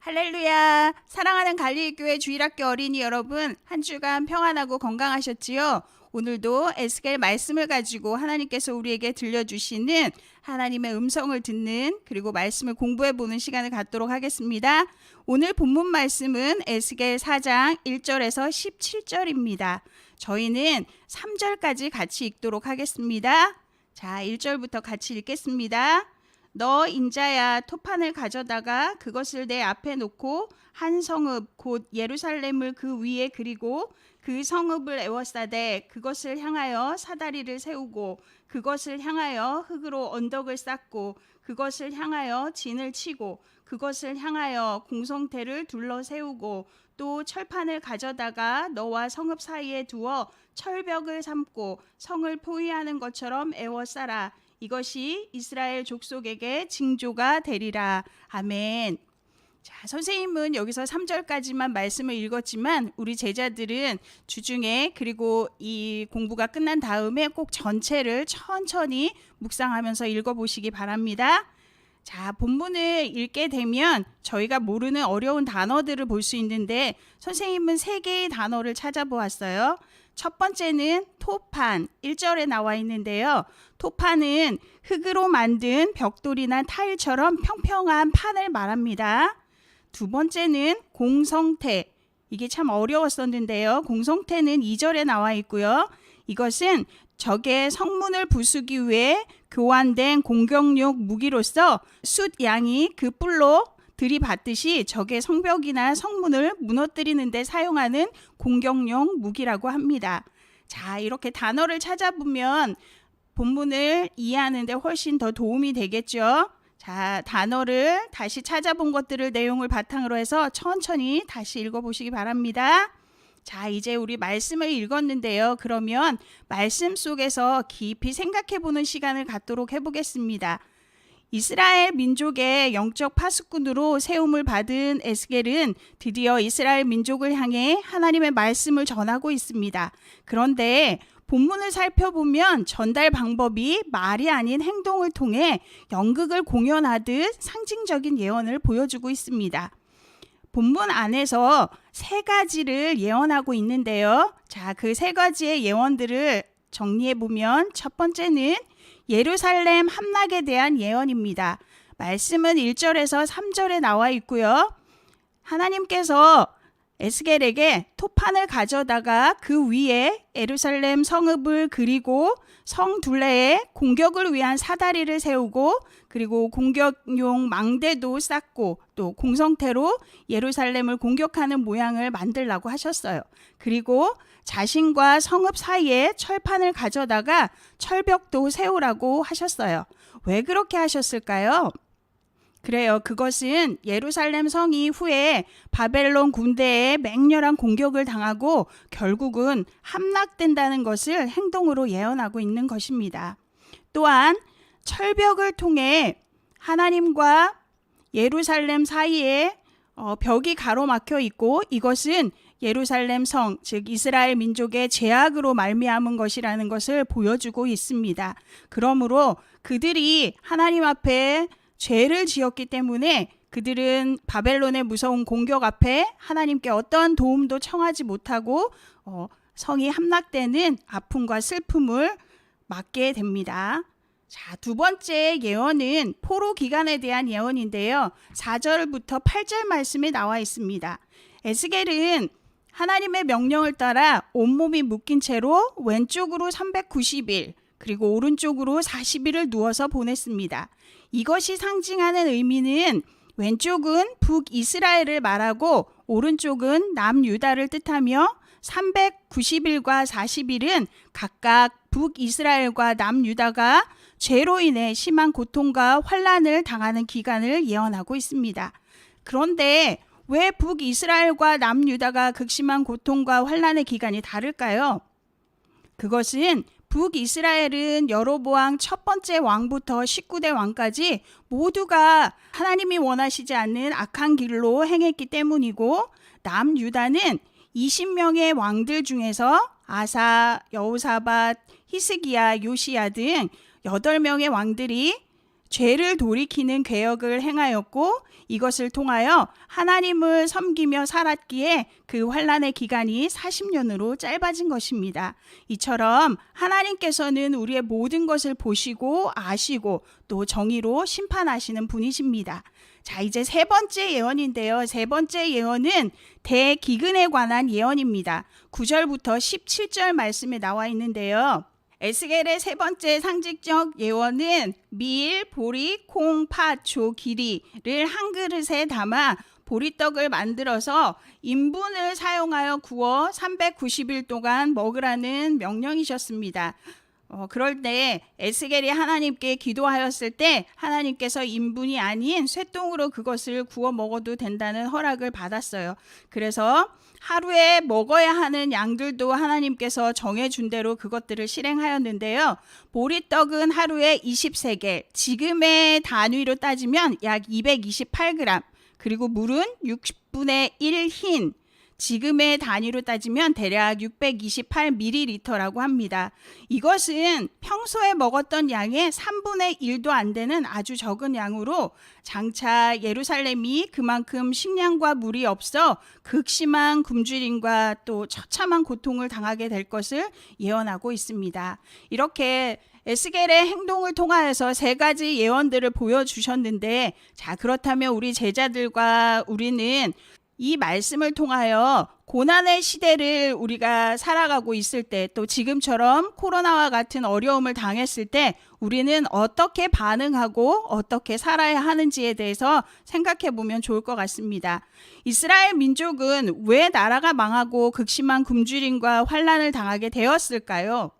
할렐루야! 사랑하는 갈릴교회 주일학교 어린이 여러분, 한 주간 평안하고 건강하셨지요? 오늘도 에스겔 말씀을 가지고 하나님께서 우리에게 들려주시는 하나님의 음성을 듣는 그리고 말씀을 공부해보는 시간을 갖도록 하겠습니다. 오늘 본문 말씀은 에스겔 4장 1절에서 17절입니다. 저희는 3절까지 같이 읽도록 하겠습니다. 자, 1절부터 같이 읽겠습니다. 너 인자야, 토판을 가져다가 그것을 내 앞에 놓고 한 성읍 곧 예루살렘을 그 위에 그리고 그 성읍을 에워싸되 그것을 향하여 사다리를 세우고 그것을 향하여 흙으로 언덕을 쌓고 그것을 향하여 진을 치고 그것을 향하여 공성태를 둘러 세우고 또 철판을 가져다가 너와 성읍 사이에 두어 철벽을 삼고 성을 포위하는 것처럼 에워싸라. 이것이 이스라엘 족속에게 징조가 되리라. 아멘. 자, 선생님은 여기서 3절까지만 말씀을 읽었지만 우리 제자들은 주중에 그리고 이 공부가 끝난 다음에 꼭 전체를 천천히 묵상하면서 읽어보시기 바랍니다. 자, 본문을 읽게 되면 저희가 모르는 어려운 단어들을 볼 수 있는데 선생님은 3개의 단어를 찾아보았어요. 첫 번째는 토판, 1절에 나와 있는데요. 토판은 흙으로 만든 벽돌이나 타일처럼 평평한 판을 말합니다. 두 번째는 공성태, 이게 참 어려웠었는데요. 공성태는 2절에 나와 있고요. 이것은 적의 성문을 부수기 위해 교환된 공격용 무기로서 숫 양이 그 뿔로 들이받듯이 적의 성벽이나 성문을 무너뜨리는 데 사용하는 공격용 무기라고 합니다. 자, 이렇게 단어를 찾아보면 본문을 이해하는 데 훨씬 더 도움이 되겠죠. 자, 단어를 다시 찾아본 것들을 내용을 바탕으로 해서 천천히 다시 읽어보시기 바랍니다. 자, 이제 우리 말씀을 읽었는데요. 그러면 말씀 속에서 깊이 생각해보는 시간을 갖도록 해보겠습니다. 이스라엘 민족의 영적 파수꾼으로 세움을 받은 에스겔은 드디어 이스라엘 민족을 향해 하나님의 말씀을 전하고 있습니다. 그런데 본문을 살펴보면 전달 방법이 말이 아닌 행동을 통해 연극을 공연하듯 상징적인 예언을 보여주고 있습니다. 본문 안에서 3가지를 예언하고 있는데요. 자, 그 3가지의 예언들을 정리해보면 첫 번째는 예루살렘 함락에 대한 예언입니다. 말씀은 1절에서 3절에 나와 있고요. 하나님께서 에스겔에게 토판을 가져다가 그 위에 예루살렘 성읍을 그리고 성 둘레에 공격을 위한 사다리를 세우고 그리고 공격용 망대도 쌓고 또 공성태로 예루살렘을 공격하는 모양을 만들라고 하셨어요. 그리고 자신과 성읍 사이에 철판을 가져다가 철벽도 세우라고 하셨어요. 왜 그렇게 하셨을까요? 그래요. 그것은 예루살렘 성이 후에 바벨론 군대에 맹렬한 공격을 당하고 결국은 함락된다는 것을 행동으로 예언하고 있는 것입니다. 또한 철벽을 통해 하나님과 예루살렘 사이에 벽이 가로막혀 있고 이것은 예루살렘 성, 즉 이스라엘 민족의 죄악으로 말미암은 것이라는 것을 보여주고 있습니다. 그러므로 그들이 하나님 앞에 죄를 지었기 때문에 그들은 바벨론의 무서운 공격 앞에 하나님께 어떤 도움도 청하지 못하고 성이 함락되는 아픔과 슬픔을 맞게 됩니다. 자, 두 번째 예언은 포로 기간에 대한 예언인데요. 4절부터 8절 말씀에 나와 있습니다. 에스겔은 하나님의 명령을 따라 온몸이 묶인 채로 왼쪽으로 390일 그리고 오른쪽으로 40일을 누워서 보냈습니다. 이것이 상징하는 의미는 왼쪽은 북이스라엘을 말하고 오른쪽은 남유다를 뜻하며 390일과 40일은 각각 북이스라엘과 남유다가 죄로 인해 심한 고통과 환난을 당하는 기간을 예언하고 있습니다. 그런데 왜 북이스라엘과 남유다가 극심한 고통과 환난의 기간이 다를까요? 그것은 북이스라엘은 여로보암 첫 번째 왕부터 19대 왕까지 모두가 하나님이 원하시지 않는 악한 길로 행했기 때문이고 남유다는 20명의 왕들 중에서 아사, 여호사밧, 히스기야, 요시야 등 8명의 왕들이 죄를 돌이키는 개혁을 행하였고 이것을 통하여 하나님을 섬기며 살았기에 그 환난의 기간이 40년으로 짧아진 것입니다. 이처럼 하나님께서는 우리의 모든 것을 보시고 아시고 또 정의로 심판하시는 분이십니다. 자, 이제 세 번째 예언인데요. 세 번째 예언은 대기근에 관한 예언입니다. 9절부터 17절 말씀에 나와 있는데요. 에스겔의 세 번째 상징적 예언은 밀, 보리, 콩, 팥, 조, 기리를 한 그릇에 담아 보리떡을 만들어서 인분을 사용하여 구워 390일 동안 먹으라는 명령이셨습니다. 그럴 때 에스겔이 하나님께 기도하였을 때 하나님께서 인분이 아닌 쇠똥으로 그것을 구워 먹어도 된다는 허락을 받았어요. 그래서 하루에 먹어야 하는 양들도 하나님께서 정해준 대로 그것들을 실행하였는데요. 보리떡은 하루에 20세겔, 지금의 단위로 따지면 약 228g, 그리고 물은 6분의 1 흰, 지금의 단위로 따지면 대략 628ml라고 합니다. 이것은 평소에 먹었던 양의 3분의 1도 안 되는 아주 적은 양으로 장차 예루살렘이 그만큼 식량과 물이 없어 극심한 굶주림과 또 처참한 고통을 당하게 될 것을 예언하고 있습니다. 이렇게 에스겔의 행동을 통하여서 세 가지 예언들을 보여주셨는데, 자, 그렇다면 우리 제자들과 우리는 이 말씀을 통하여 고난의 시대를 우리가 살아가고 있을 때, 또 지금처럼 코로나와 같은 어려움을 당했을 때 우리는 어떻게 반응하고 어떻게 살아야 하는지에 대해서 생각해 보면 좋을 것 같습니다. 이스라엘 민족은 왜 나라가 망하고 극심한 굶주림과 환난을 당하게 되었을까요?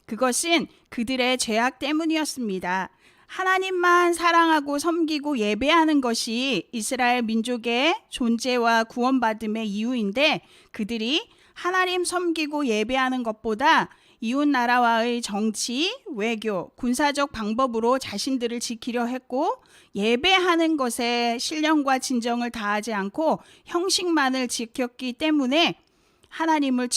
그것은 그들의 죄악 때문이었습니다. 하나님만 사랑하고 섬기고 예배하는 것이 이스라엘 민족의 존재와 구원받음의 이유인데, 그들이 하나님 섬기고 예배하는 것보다 이웃 나라와의 정치, 외교, 군사적 방법으로 자신들을 지키려 했고, 예배하는 것에 신령과 진정을 다하지 않고 형식만을 지켰기 때문에 하나님을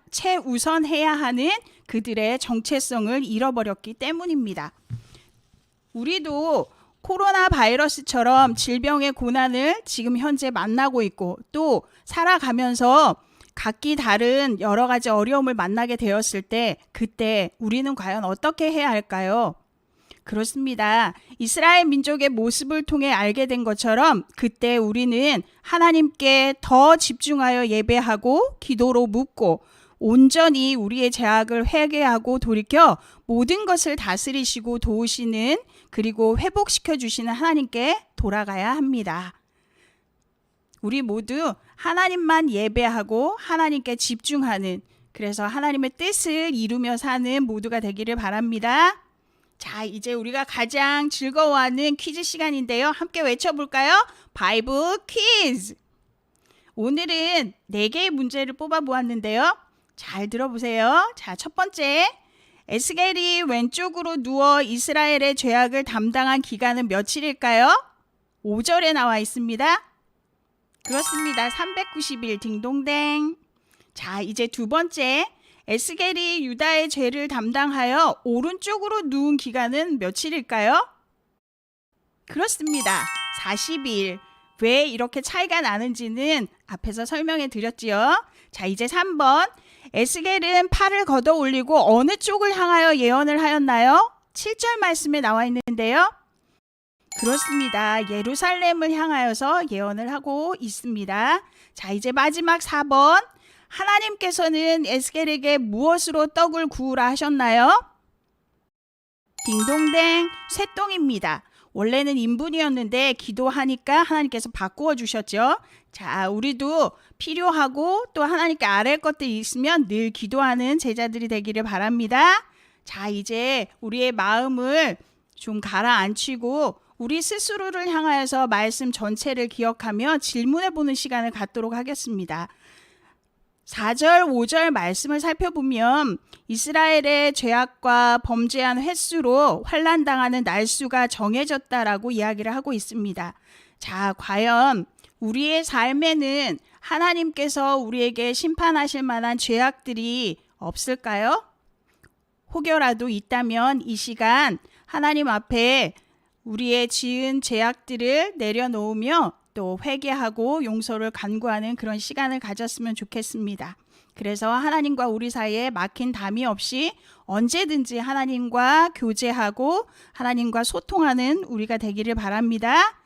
최우선해야 하는 그들의 정체성을 잃어버렸기 때문입니다. 우리도 코로나 바이러스처럼 질병의 고난을 지금 현재 만나고 있고, 또 살아가면서 각기 다른 여러 가지 어려움을 만나게 되었을 때, 그때 우리는 과연 어떻게 해야 할까요? 그렇습니다. 이스라엘 민족의 모습을 통해 알게 된 것처럼 그때 우리는 하나님께 더 집중하여 예배하고 기도로 묻고 온전히 우리의 죄악을 회개하고 돌이켜 모든 것을 다스리시고 도우시는, 그리고 회복시켜 주시는 하나님께 돌아가야 합니다. 우리 모두 하나님만 예배하고 하나님께 집중하는, 그래서 하나님의 뜻을 이루며 사는 모두가 되기를 바랍니다. 자, 이제 우리가 가장 즐거워하는 퀴즈 시간인데요. 함께 외쳐볼까요? 바이블 퀴즈! 오늘은 4개의 문제를 뽑아 보았는데요. 잘 들어보세요. 자, 첫 번째, 에스겔이 왼쪽으로 누워 이스라엘의 죄악을 담당한 기간은 며칠일까요? 5절에 나와 있습니다. 그렇습니다. 390일 딩동댕. 자, 이제 두 번째, 에스겔이 유다의 죄를 담당하여 오른쪽으로 누운 기간은 며칠일까요? 그렇습니다. 40일. 왜 이렇게 차이가 나는지는 앞에서 설명해 드렸지요. 자, 이제 3번. 에스겔은 팔을 걷어 올리고 어느 쪽을 향하여 예언을 하였나요? 7절 말씀에 나와 있는데요. 그렇습니다. 예루살렘을 향하여서 예언을 하고 있습니다. 자, 이제 마지막 4번. 하나님께서는 에스겔에게 무엇으로 떡을 구우라 하셨나요? 딩동댕, 쇠똥입니다. 원래는 인분이었는데 기도하니까 하나님께서 바꾸어 주셨죠. 자, 우리도 필요하고 또 하나님께 아뢰 것들이 있으면 늘 기도하는 제자들이 되기를 바랍니다. 자, 이제 우리의 마음을 좀 가라앉히고 우리 스스로를 향하여서 말씀 전체를 기억하며 질문해 보는 시간을 갖도록 하겠습니다. 4절, 5절 말씀을 살펴보면 이스라엘의 죄악과 범죄한 횟수로 환난당하는 날수가 정해졌다라고 이야기를 하고 있습니다. 자, 과연 우리의 삶에는 하나님께서 우리에게 심판하실 만한 죄악들이 없을까요? 혹여라도 있다면 이 시간 하나님 앞에 우리의 지은 죄악들을 내려놓으며 또 회개하고 용서를 간구하는 그런 시간을 가졌으면 좋겠습니다. 그래서 하나님과 우리 사이에 막힌 담이 없이 언제든지 하나님과 교제하고 하나님과 소통하는 우리가 되기를 바랍니다.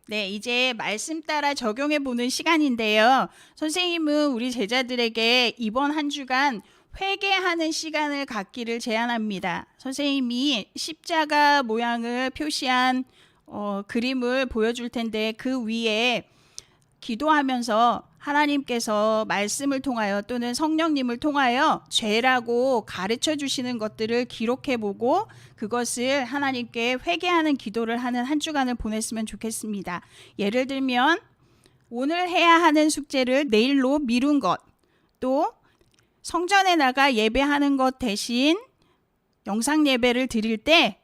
네, 이제 말씀 따라 적용해 보는 시간인데요. 선생님은 우리 제자들에게 이번 한 주간 회개하는 시간을 갖기를 제안합니다. 선생님이 십자가 모양을 표시한 그림을 보여줄 텐데 그 위에 기도하면서 하나님께서 말씀을 통하여 또는 성령님을 통하여 죄라고 가르쳐 주시는 것들을 기록해 보고 그것을 하나님께 회개하는 기도를 하는 한 주간을 보냈으면 좋겠습니다. 예를 들면 오늘 해야 하는 숙제를 내일로 미룬 것, 또 성전에 나가 예배하는 것 대신 영상 예배를 드릴 때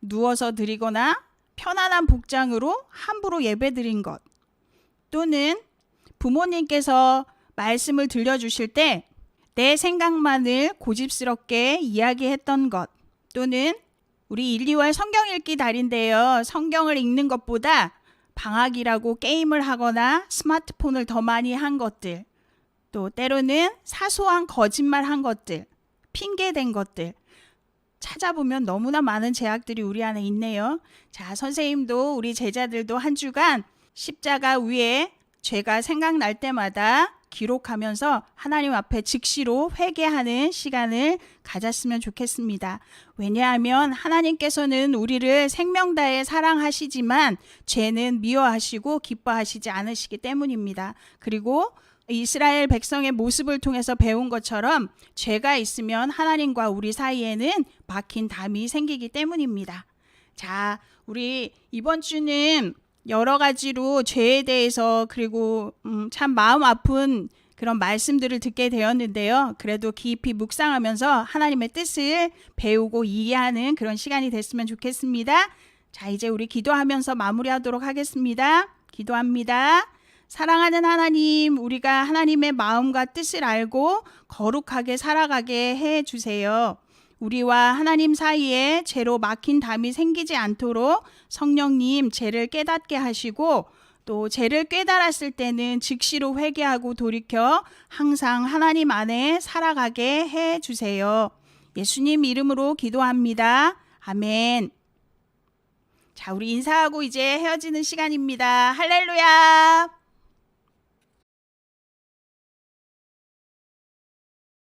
누워서 드리거나 편안한 복장으로 함부로 예배 드린 것, 또는 부모님께서 말씀을 들려주실 때 내 생각만을 고집스럽게 이야기했던 것, 또는 우리 1, 2월 성경 읽기 달인데요. 성경을 읽는 것보다 방학이라고 게임을 하거나 스마트폰을 더 많이 한 것들, 또 때로는 사소한 거짓말 한 것들, 핑계댄 것들, 찾아보면 너무나 많은 죄악들이 우리 안에 있네요. 자, 선생님도 우리 제자들도 한 주간 십자가 위에 죄가 생각날 때마다 기록하면서 하나님 앞에 즉시로 회개하는 시간을 가졌으면 좋겠습니다. 왜냐하면 하나님께서는 우리를 생명 다해 사랑하시지만 죄는 미워하시고 기뻐하시지 않으시기 때문입니다. 그리고 이스라엘 백성의 모습을 통해서 배운 것처럼 죄가 있으면 하나님과 우리 사이에는 막힌 담이 생기기 때문입니다. 자, 우리 이번 주는 여러 가지로 죄에 대해서 그리고 참 마음 아픈 그런 말씀들을 듣게 되었는데요. 그래도 깊이 묵상하면서 하나님의 뜻을 배우고 이해하는 그런 시간이 됐으면 좋겠습니다. 자, 이제 우리 기도하면서 마무리하도록 하겠습니다. 기도합니다. 사랑하는 하나님, 우리가 하나님의 마음과 뜻을 알고 거룩하게 살아가게 해주세요. 우리와 하나님 사이에 죄로 막힌 담이 생기지 않도록 성령님 죄를 깨닫게 하시고 또 죄를 깨달았을 때는 즉시로 회개하고 돌이켜 항상 하나님 안에 살아가게 해주세요. 예수님 이름으로 기도합니다. 아멘. 자, 우리 인사하고 이제 헤어지는 시간입니다. 할렐루야.